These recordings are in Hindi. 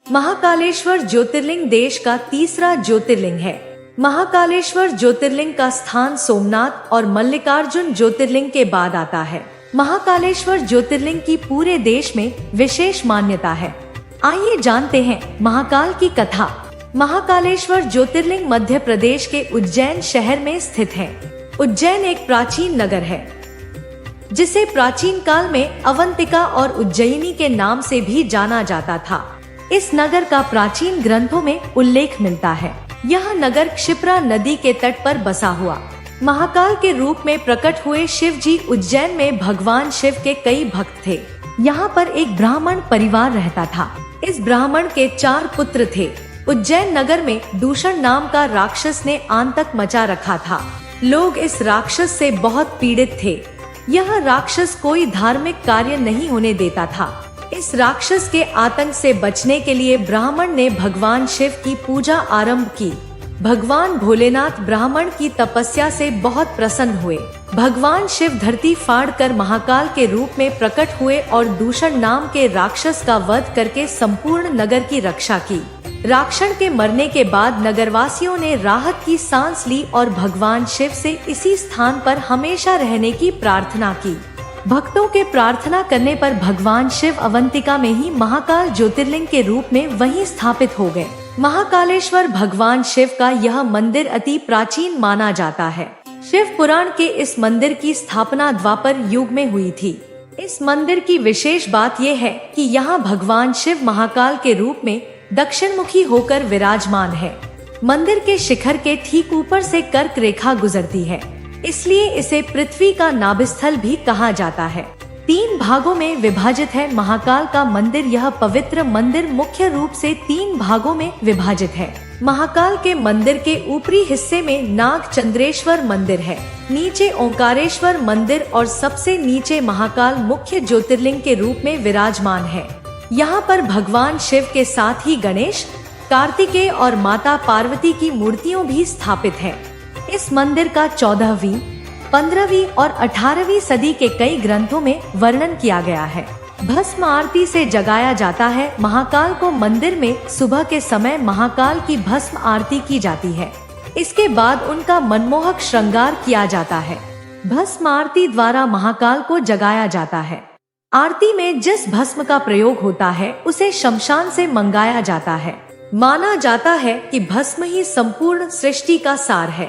महाकालेश्वर ज्योतिर्लिंग देश का तीसरा ज्योतिर्लिंग है। महाकालेश्वर ज्योतिर्लिंग का स्थान सोमनाथ और मल्लिकार्जुन ज्योतिर्लिंग के बाद आता है। महाकालेश्वर ज्योतिर्लिंग की पूरे देश में विशेष मान्यता है। आइए जानते हैं महाकाल की कथा। महाकालेश्वर ज्योतिर्लिंग मध्य प्रदेश के उज्जैन शहर में स्थित है। उज्जैन एक प्राचीन नगर है जिसे प्राचीन काल में अवंतिका और उज्जयिनी के नाम से भी जाना जाता था। इस नगर का प्राचीन ग्रंथों में उल्लेख मिलता है। यह नगर क्षिप्रा नदी के तट पर बसा हुआ महाकाल के रूप में प्रकट हुए शिव जी। उज्जैन में भगवान शिव के कई भक्त थे। यहाँ पर एक ब्राह्मण परिवार रहता था। इस ब्राह्मण के 4 पुत्र थे। उज्जैन नगर में दूषण नाम का राक्षस ने आतंक मचा रखा था। लोग इस राक्षस से बहुत पीड़ित थे। यह राक्षस कोई धार्मिक कार्य नहीं होने देता था। इस राक्षस के आतंक से बचने के लिए ब्राह्मण ने भगवान शिव की पूजा आरंभ की। भगवान भोलेनाथ ब्राह्मण की तपस्या से बहुत प्रसन्न हुए। भगवान शिव धरती फाड़कर महाकाल के रूप में प्रकट हुए और दूषण नाम के राक्षस का वध करके संपूर्ण नगर की रक्षा की। राक्षस के मरने के बाद नगरवासियों ने राहत की सांस ली और भगवान शिव से इसी स्थान पर हमेशा रहने की प्रार्थना की। भक्तों के प्रार्थना करने पर भगवान शिव अवंतिका में ही महाकाल ज्योतिर्लिंग के रूप में वहीं स्थापित हो गए। महाकालेश्वर भगवान शिव का यह मंदिर अति प्राचीन माना जाता है। शिव पुराण के इस मंदिर की स्थापना द्वापर युग में हुई थी। इस मंदिर की विशेष बात यह है कि यहाँ भगवान शिव महाकाल के रूप में दक्षिण मुखी होकर विराजमान है। मंदिर के शिखर के ठीक ऊपर से कर्क रेखा गुजरती है, इसलिए इसे पृथ्वी का नाभिस्थल भी कहा जाता है। 3 भागों में विभाजित है महाकाल का मंदिर। यह पवित्र मंदिर मुख्य रूप से 3 भागों में विभाजित है। महाकाल के मंदिर के ऊपरी हिस्से में नाग चंद्रेश्वर मंदिर है, नीचे ओंकारेश्वर मंदिर और सबसे नीचे महाकाल मुख्य ज्योतिर्लिंग के रूप में विराजमान है। यहाँ पर भगवान शिव के साथ ही गणेश, कार्तिकेय और माता पार्वती की मूर्तियां भी स्थापित है। इस मंदिर का 14वीं, 15वीं और 18वीं सदी के कई ग्रंथों में वर्णन किया गया है। भस्म आरती से जगाया जाता है। महाकाल को मंदिर में सुबह के समय महाकाल की भस्म आरती की जाती है। इसके बाद उनका मनमोहक श्रृंगार किया जाता है। भस्म आरती द्वारा महाकाल को जगाया जाता है। आरती में जिस भस्म का प्रयोग होता है उसे शमशान से मंगाया जाता है। माना जाता है कि भस्म ही संपूर्ण सृष्टि का सार है,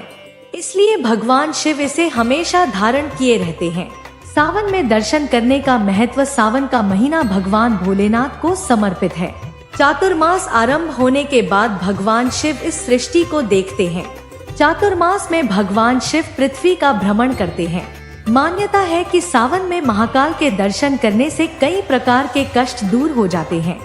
इसलिए भगवान शिव इसे हमेशा धारण किए रहते हैं। सावन में दर्शन करने का महत्व। सावन का महीना भगवान भोलेनाथ को समर्पित है। चातुर्मास आरंभ होने के बाद भगवान शिव इस सृष्टि को देखते हैं। चातुर्मास में भगवान शिव पृथ्वी का भ्रमण करते हैं। मान्यता है कि सावन में महाकाल के दर्शन करने से कई प्रकार के कष्ट दूर हो जाते हैं।